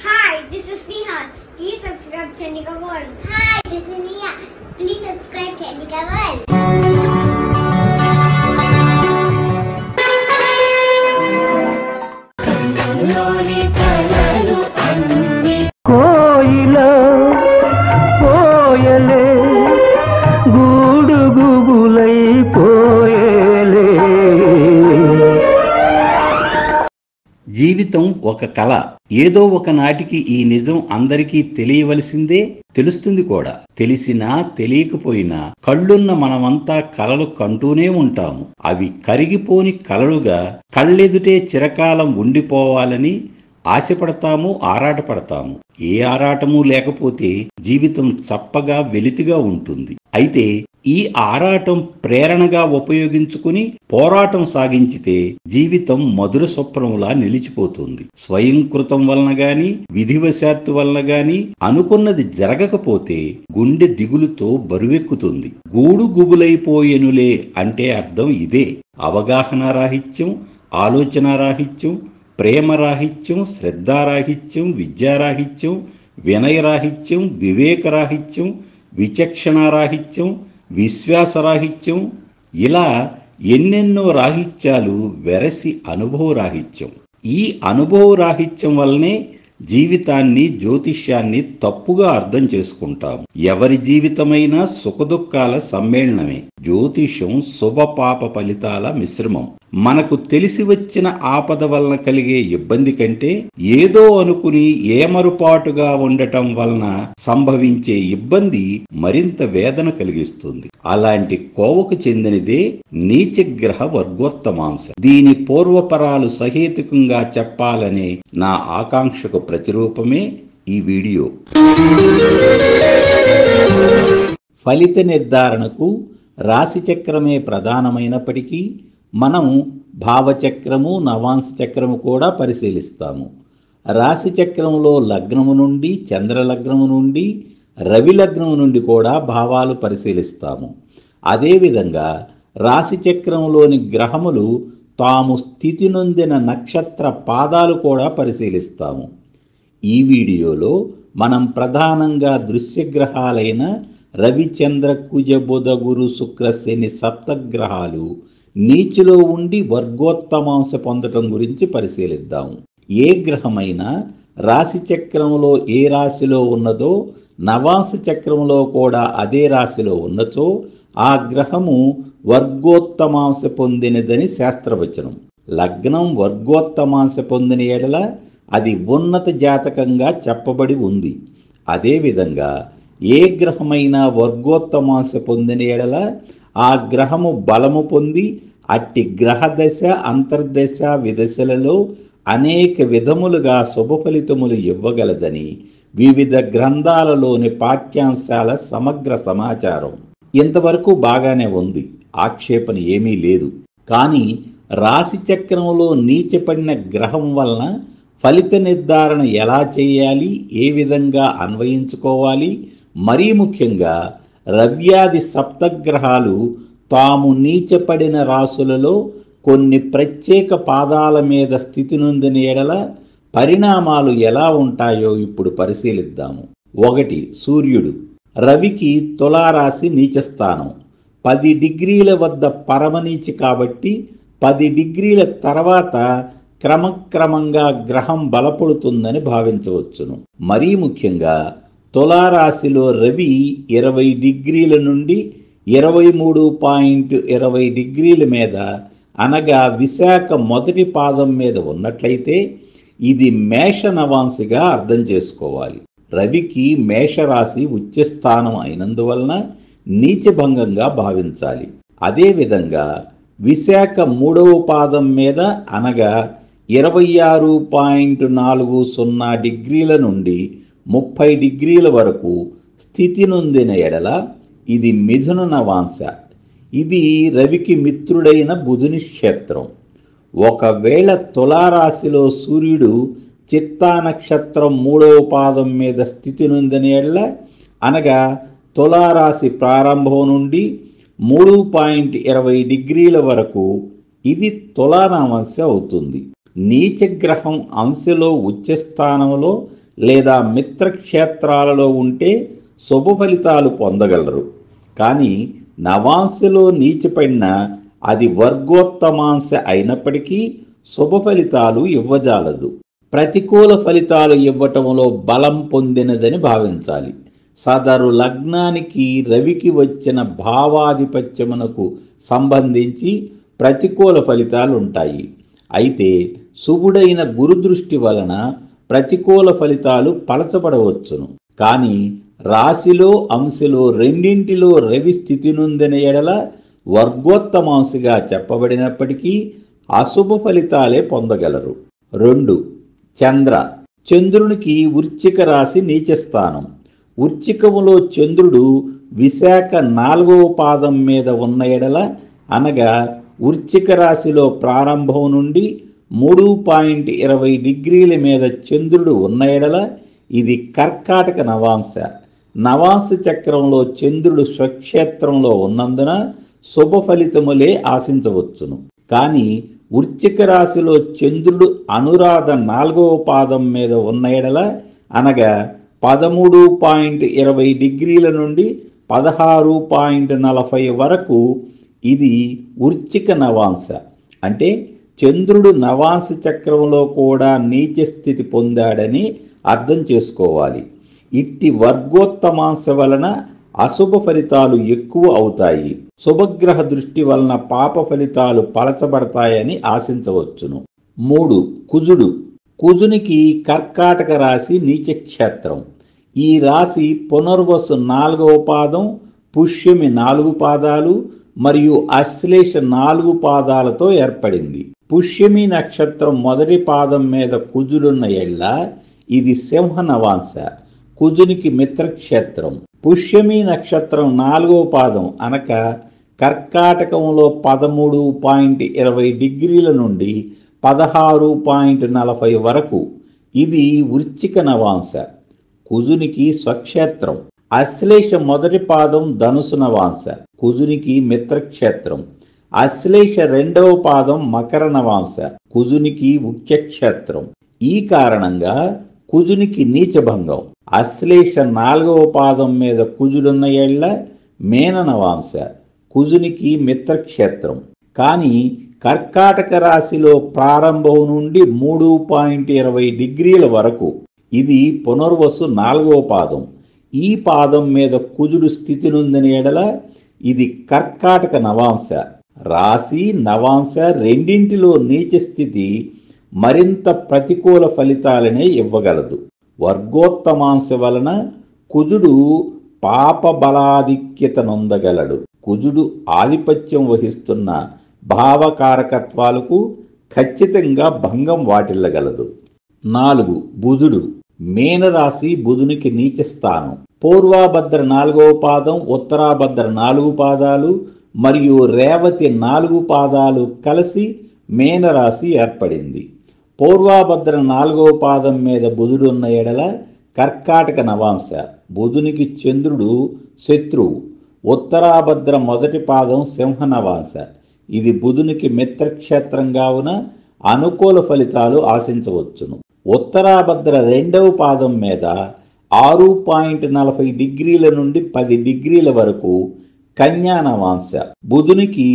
Hi, this is Neha. Please subscribe Chandika World. Hi, this is Nia. Please subscribe Chandika World. కోయిల కోయలే గూడు గుబులై పోయలే. జీవితం ఒక కళ. ఏదో ఒక నాటికి ఈ నిజం అందరికీ తెలియవలసిందే, తెలుస్తుంది కూడా. తెలిసినా తెలియకపోయినా కళ్ళున్న మనమంతా కలలు కంటూనే ఉంటాము. అవి కరిగిపోని కలలుగా కళ్ళెదుటే చిరకాలం ఉండిపోవాలని ఆశపడతాము, ఆరాటపడతాము. ఏ ఆరాటము లేకపోతే జీవితం చప్పగా వెలితిగా ఉంటుంది. అయితే ఈ ఆరాటం ప్రేరణగా ఉపయోగించుకుని పోరాటం సాగించితే జీవితం మధుర స్వప్నంలా నిలిచిపోతుంది. స్వయంకృతం వలన గాని విధివశాత్తు వలన గాని అనుకున్నది జరగకపోతే గుండె దిగులుతో బరువెక్కుతుంది. గూడు గుబులైపోయెనులే అంటే అర్థం ఇదే. అవగాహన రాహిత్యం, ఆలోచన రాహిత్యం, ప్రేమరాహిత్యం, శ్రద్ధారాహిత్యం, విద్యారాహిత్యం, వినయరాహిత్యం, వివేకరాహిత్యం, విచక్షణారాహిత్యం, విశ్వాసరాహిత్యం, ఇలా ఎన్నెన్నో రాహిత్యాలు వెరసి అనుభవరాహిత్యం. ఈ అనుభవరాహిత్యం వల్లనే జీవితాన్ని, జ్యోతిష్యాన్ని తప్పుగా అర్థం చేసుకుంటాం. ఎవరి జీవితమైనా సుఖదుఖాల సమ్మేళనమే. జ్యోతిషం శుభ పాప ఫలితాల మిశ్రమం. మనకు తెలిసి వచ్చిన ఆపద వలన కలిగే ఇబ్బంది కంటే ఏదో అనుకుని ఏమరుపాటుగా ఉండటం వలన సంభవించే ఇబ్బంది మరింత వేదన కలిగిస్తుంది. అలాంటి కోవకు చెందినదే నీచగ్రహ వర్గోత్తమాంశ. దీని పూర్వపరాలు సహేతుకంగా చెప్పాలనే నా ఆకాంక్షకు ప్రతిరూపమే ఈ వీడియో. ఫలిత నిర్ధారణకు రాశిచక్రమే ప్రధానమైనప్పటికీ మనం భావచక్రము, నవాంశ చక్రము కూడా పరిశీలిస్తాము. రాశి చక్రములో లగ్నము నుండి, చంద్రలగ్నము నుండి, రవి లగ్నము నుండి కూడా భావాలు పరిశీలిస్తాము. అదేవిధంగా రాశి చక్రములోని గ్రహములు తాము స్థితి నొందిన నక్షత్ర పాదాలు కూడా పరిశీలిస్తాము. ఈ వీడియోలో మనం ప్రధానంగా దృశ్యగ్రహాలైన రవి, చంద్ర, కుజ, బుధ, గురు, శుక్ర, శని సప్తగ్రహాలు నీచిలో ఉండి వర్గోత్తమాంశ పొందటం గురించి పరిశీలిద్దాం. ఏ గ్రహమైనా రాశి చక్రంలో ఏ రాశిలో ఉన్నదో నవాంశ చక్రంలో కూడా అదే రాశిలో ఉన్నచో ఆ గ్రహము వర్గోత్తమాంశ పొందినదని శాస్త్రవచనం. లగ్నం వర్గోత్తమాంశ పొందిన ఎడల అది ఉన్నత జాతకంగా చెప్పబడి ఉంది. అదేవిధంగా ఏ గ్రహమైనా వర్గోత్తమాంశ పొందిన ఎడల ఆ గ్రహము బలము పొంది అట్టి గ్రహదశ, అంతర్దశ, విదశలలో అనేక విధములుగా శుభ ఫలితములు ఇవ్వగలదని వివిధ గ్రంథాలలోని పాఠ్యాంశాల సమగ్ర సమాచారం. ఇంతవరకు బాగానే ఉంది, ఆక్షేపణ ఏమీ లేదు. కానీ రాశి చక్రంలో నీచపడిన గ్రహం వలన ఫలిత నిర్ధారణ ఎలా చేయాలి, ఏ విధంగా అన్వయించుకోవాలి, మరీ ముఖ్యంగా రవ్యాది సప్తగ్రహాలు తాము నీచపడిన రాశులలో కొన్ని ప్రత్యేక పాదాల మీద స్థితి నొందిన ఎడల పరిణామాలు ఎలా ఉంటాయో ఇప్పుడు పరిశీలిద్దాము. 1. సూర్యుడు. రవికి తులారాశి నీచస్థానం. 10 డిగ్రీల వద్ద పరమనీచి కాబట్టి 10 డిగ్రీల తర్వాత క్రమక్రమంగా గ్రహం బలపడుతుందని భావించవచ్చును. మరీ ముఖ్యంగా తులారాశిలో రవి 20 డిగ్రీల నుండి 23.20 డిగ్రీల మీద అనగా విశాఖ మొదటి పాదం మీద ఉన్నట్లయితే ఇది మేష నవాంశగా అర్థం చేసుకోవాలి. రవికి మేషరాశి ఉచ్చస్థానం అయినందువలన నీచభంగంగా భావించాలి. అదేవిధంగా విశాఖ 3వ పాదం మీద అనగా 26.40 డిగ్రీల నుండి 30 డిగ్రీల వరకు స్థితి నొందిన ఎడల ఇది మిథున నవాంశ. ఇది రవికి మిత్రుడైన బుధుని క్షేత్రం. ఒకవేళ తులారాశిలో సూర్యుడు చిత్తా నక్షత్రం 3వ పాదం మీద స్థితి నొందిన ఎడల అనగా తులారాశి ప్రారంభం నుండి 3.20 డిగ్రీల వరకు ఇది తులానవాంశ అవుతుంది. నీచగ్రహం అంశలో ఉచ్చస్థానంలో లేదా మిత్రక్షేత్రాలలో ఉంటే శుభ ఫలితాలు పొందగలరు. కానీ నవాంశలో నీచపడిన అది వర్గోత్తమాంశ అయినప్పటికీ శుభ ఫలితాలు ఇవ్వజాలదు. ప్రతికూల ఫలితాలు ఇవ్వటంలో బలం పొందినదని భావించాలి. సదరు లగ్నానికి రవికి వచ్చిన భావాధిపత్యమునకు సంబంధించి ప్రతికూల ఫలితాలు ఉంటాయి. అయితే శుభుడైన గురుదృష్టి వలన ప్రతికూల ఫలితాలు పలచబడవచ్చును. కానీ రాశిలో అంశలో రెండింటిలో రవి స్థితి నొందిన ఎడల వర్గోత్తమాంశగా చెప్పబడినప్పటికీ అశుభ ఫలితాలే పొందగలరు. 2. చంద్ర. చంద్రునికి వృశ్చిక రాశి నీచస్థానం. వృశ్చికములో చంద్రుడు విశాఖ 4వ పాదం మీద ఉన్న ఎడల, అనగా వృశ్చిక రాశిలో ప్రారంభం నుండి 3.20 డిగ్రీల మీద చంద్రుడు ఉన్న ఎడల ఇది కర్కాటక నవాంశ. నవాంశ చక్రంలో చంద్రుడు స్వక్షేత్రంలో ఉన్నందున శుభ ఫలితములే ఆశించవచ్చును. కానీ వృశ్చిక రాశిలో చంద్రుడు అనురాధ 4వ పాదం మీద ఉన్న ఎడల, అనగా 13.20 డిగ్రీల నుండి 16.40 వరకు ఇది వృశ్చిక నవాంశ. అంటే చంద్రుడు నవాంశ చక్రంలో కూడా నీచ స్థితి పొందాడని అర్థం చేసుకోవాలి. ఇట్టి వర్గోత్తమాంశ వలన అశుభ ఫలితాలు ఎక్కువ అవుతాయి. శుభగ్రహ దృష్టి వలన పాప ఫలితాలు పలచబడతాయని ఆశించవచ్చును. 3. కుజుడు. కుజునికి కర్కాటక రాశి నీచక్షేత్రం. ఈ రాశి పునర్వసు 4వ పాదం, పుష్యమి 4 పాదాలు మరియు అశ్లేష 4 పాదాలతో ఏర్పడింది. పుష్యమి నక్షత్రం మొదటి పాదం మీద కుజుడున్న ఎళ్ళ ఇది సింహ నవాంశ, కుజునికి మిత్రక్షేత్రం. పుష్యమి నక్షత్రం 4వ పాదం అనగా కర్కాటకంలో 13.20 డిగ్రీల నుండి 16.40 వరకు ఇది వృశ్చిక నవాంశ, కుజునికి స్వక్షేత్రం. అశ్లేష మొదటి పాదం ధనుసు నవాంశ, కుజునికి మిత్రక్షేత్రం. అశ్లేష 2వ పాదం మకర నవాంశ, కుజునికి ముఖ్యక్షేత్రం. ఈ కారణంగా కుజునికి నీచభంగం. అశ్లేష 4వ పాదం మీద కుజుడున్న ఏళ్ల మేన నవాంశ, కుజునికి మిత్రక్షేత్రం. కానీ కర్కాటక రాశిలో ప్రారంభం నుండి 3.20 డిగ్రీల వరకు ఇది పునర్వసు 4వ పాదం. ఈ పాదం మీద కుజుడు స్థితి నొందిన ఎడల ఇది కర్కాటక నవాంశ. రాశి నవాంశ రెండింటిలో నీచ స్థితి మరింత ప్రతికూల ఫలితాలనే ఇవ్వగలదు. వర్గోత్తమాంశ వలన కుజుడు పాప బలాధిక్యత నొందగలడు. కుజుడు ఆధిపత్యం వహిస్తున్న భావకారకత్వాలకు ఖచ్చితంగా భంగం వాటిల్లగలదు. 4. బుధుడు. మేనరాశి బుధునికి నీచ స్థానం. పూర్వాభద్ర 4వ పాదం, ఉత్తరాభద్ర 4 పాదాలు మరియు రేవతి 4 పాదాలు కలిసి మేనరాశి ఏర్పడింది. పూర్వాభద్ర 4వ పాదం మీద బుధుడున్న ఎడల కర్కాటక నవాంశ, బుధునికి చంద్రుడు శత్రువు. ఉత్తరాభద్ర మొదటి పాదం సింహ నవాంశ, ఇది బుధునికి మిత్రక్షేత్రం కావున అనుకూల ఫలితాలు ఆశించవచ్చును. ఉత్తరాభద్ర 2వ పాదం మీద 6.40 డిగ్రీల నుండి 10 డిగ్రీల వరకు కన్యా నవాంశ, బుధునికి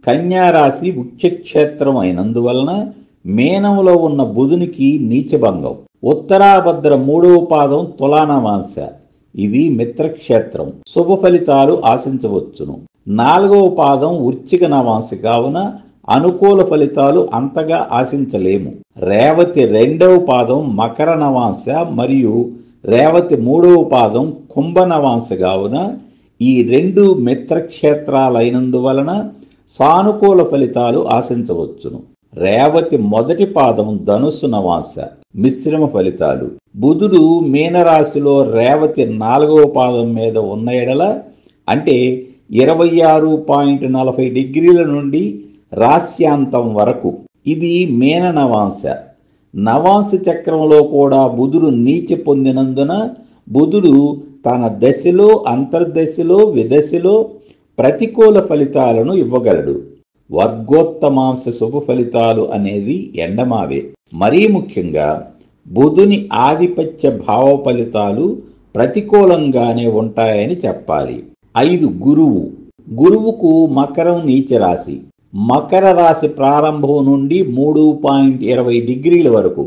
కన్యారాశి ముఖ్యక్షేత్రం అయినందువలన మేనంలో ఉన్న బుధునికి నీచభంగం. ఉత్తరాభద్ర 3వ పాదం తులానవాంశ, ఇది మిత్రక్షేత్రం. శుభ ఫలితాలు ఆశించవచ్చును. 4వ పాదం వృశ్చిక నవాంశ కావున అనుకూల ఫలితాలు అంతగా ఆశించలేము. రేవతి 2వ పాదం మకర నవాంశ మరియు రేవతి 3వ పాదం కుంభ నవాంశ కావున ఈ 2 మిత్రక్షేత్రాలైనందువలన సానుకూల ఫలితాలు ఆశించవచ్చును. రేవతి మొదటి పాదం ధనుస్సు నవాంశ, మిశ్రమ ఫలితాలు. బుధుడు మీనరాశిలో రేవతి 4వ పాదం మీద ఉన్న ఎడల, అంటే 26.40 డిగ్రీల నుండి రాశ్యాంతం వరకు ఇది మేన నవాంశ. నవాంశ చక్రంలో కూడా బుధుడు నీచ పొందినందున బుధుడు తన దశలో, అంతర్దశలో, విదశలో ప్రతికూల ఫలితాలను ఇవ్వగలడు. వర్గోత్తమాంశ శుభ ఫలితాలు అనేది ఎండమావే. మరీ ముఖ్యంగా బుధుని ఆధిపత్య భావ ఫలితాలు ప్రతికూలంగానే ఉంటాయని చెప్పాలి. 5 గురువు. గురువుకు మకరం నీచరాశి. మకర రాశి ప్రారంభం నుండి 3.20 డిగ్రీల వరకు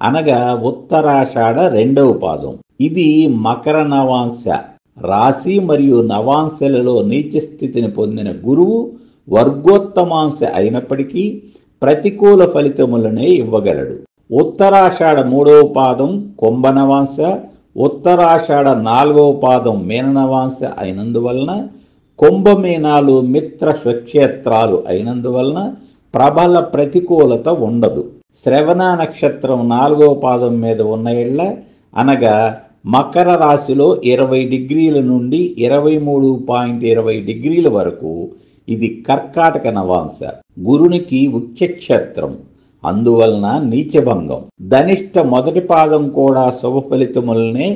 అనగా ఉత్తరాషాఢ 2వ పాదం. ఇది మకర నవాంశ రాశి మరియు నవాంశలలో నీచ స్థితిని పొందిన గురువు వర్గోత్తమాంశ అయినప్పటికీ ప్రతికూల ఫలితములనే ఇవ్వగలడు. ఉత్తరాషాఢ 3వ పాదం కుంభనవాంశ, ఉత్తరాషాఢ 4వ పాదం మీననవాంశ అయినందువలన, కుంభమీనాలు మిత్ర స్వక్షేత్రాలు అయినందువలన ప్రబల ప్రతికూలత ఉండదు. శ్రవణ నక్షత్రం 4వ పాదం మీద ఉన్న ఎళ్ళ అనగా మకర రాశిలో 20 డిగ్రీల నుండి 23.20 డిగ్రీల వరకు ఇది కర్కాటక నవాంశ. గురునికి ఉచ్చక్షేత్రం, అందువలన నీచభంగం. ధనిష్ట మొదటి పాదం కూడా శుభ ఫలితములనే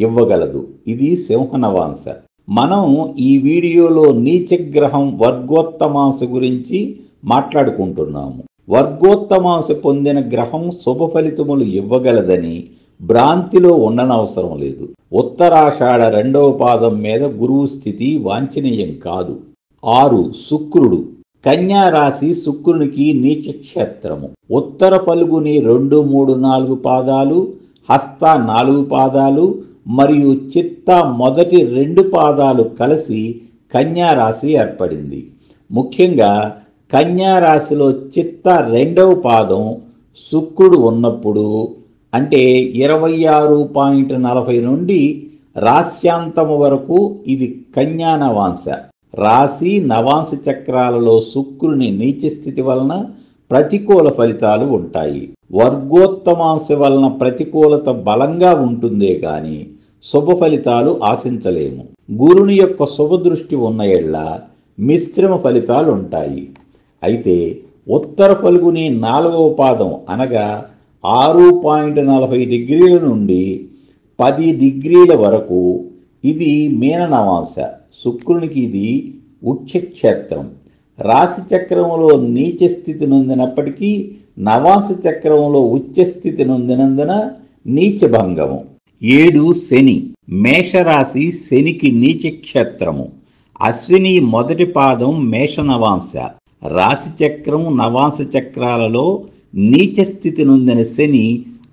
ఇవ్వగలదు. ఇది సింహనవాంశ. మనం ఈ వీడియోలో నీచగ్రహం వర్గోత్తమాంశ గురించి మాట్లాడుకుంటున్నాము. వర్గోత్తమాంశ పొందిన గ్రహం శుభ ఫలితములు ఇవ్వగలదని భ్రాంతిలో ఉండనవసరం లేదు. ఉత్తరాషాఢ 2వ పాదం మీద గురువు స్థితి వాంఛనీయం కాదు. 6 శుక్రుడు. కన్యా రాశి శుక్రునికి నీచక్షేత్రము. ఉత్తర ఫల్గుని 2, 3, 4 పాదాలు, హస్త 4 పాదాలు మరియు చిత్త మొదటి 2 పాదాలు కలిసి కన్యా రాశి ఏర్పడింది. ముఖ్యంగా కన్యా రాశిలో చిత్త 2వ పాదం శుక్రుడు ఉన్నప్పుడు అంటే 26.40 నుండి రాశ్యాంతము వరకు ఇది కన్యా నవాంశ. రాశి నవాంశ చక్రాలలో శుక్రుని నీచ స్థితి వలన ప్రతికూల ఫలితాలు ఉంటాయి. వర్గోత్తమాంశ వలన ప్రతికూలత బలంగా ఉంటుందే కానీ శుభ ఫలితాలు ఆశించలేము. గురుని యొక్క శుభ దృష్టి ఉన్న ఎళ్ళ మిశ్రమ ఫలితాలు ఉంటాయి. అయితే ఉత్తర ఫల్గుని 4వ పాదం అనగా 6.40 డిగ్రీల నుండి 10 డిగ్రీల వరకు ఇది మీన నవాంశ. శుక్రునికి ఇది ఉచ్చక్షేత్రం. రాశి చక్రంలో నీచ స్థితి నొందినప్పటికీ నవాంశ చక్రంలో ఉచ్చస్థితి నొందినందున నీచభంగము. 7 శని. మేషరాశి శనికి నీచక్షేత్రము. అశ్విని మొదటి పాదం మేష నవాంశ. రాశి చక్రం నవాంశ చక్రాలలో నీచ స్థితి నొందిన శని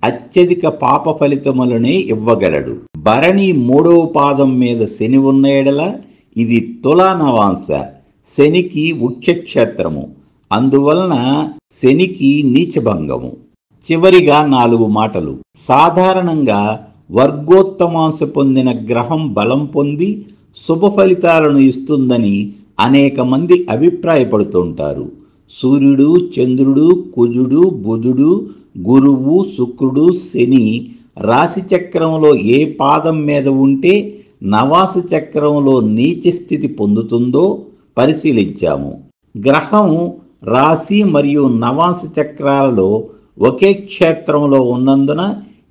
అత్యధిక పాప ఫలితములనే ఇవ్వగలడు. భరణి 3వ పాదం మీద శని ఉన్న ఎడల ఇది తులా నవాంశ. శనికి ఉచ్చక్షేత్రము, అందువలన శనికి నీచభంగము. చివరిగా 4 మాటలు. సాధారణంగా వర్గోత్తమాంశ పొందిన గ్రహం బలం పొంది శుభ ఫలితాలను ఇస్తుందని అనేక మంది అభిప్రాయపడుతుంటారు. సూర్యుడు, చంద్రుడు, కుజుడు, బుధుడు, గురువు, శుక్రుడు, శని రాశి చక్రంలో ఏ పాదం మీద ఉంటే నవాంశ చక్రంలో నీచ స్థితి పొందుతుందో పరిశీలించాము. గ్రహం రాశి మరియు నవాంశ చక్రాలలో ఒకే క్షేత్రంలో ఉన్నందున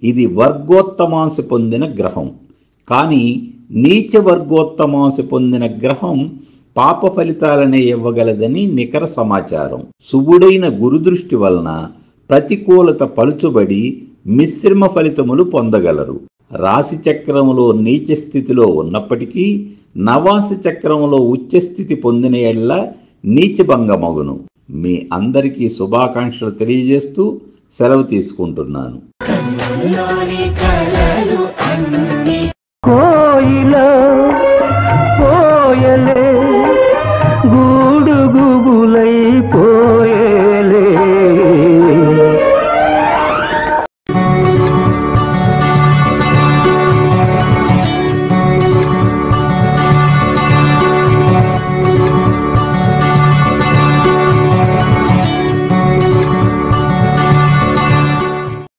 ఇది వర్గోత్తమాంశ పొందిన గ్రహం. కానీ నీచ వర్గోత్తమాంశ పొందిన గ్రహం పాప ఫలితాలనే ఇవ్వగలదని నికర సమాచారం. శుభుడైన గురుదృష్టి వలన ప్రతికూలత పలుచుబడి మిశ్రమ ఫలితములు పొందగలరు. రాశి చక్రంలో నీచ స్థితిలో ఉన్నప్పటికీ నవాంశ చక్రంలో ఉచ్చస్థితి పొందిన ఎడ్ల నీచభంగమగును. మీ అందరికీ శుభాకాంక్షలు తెలియజేస్తూ సెలవు తీసుకుంటున్నాను. కోయిల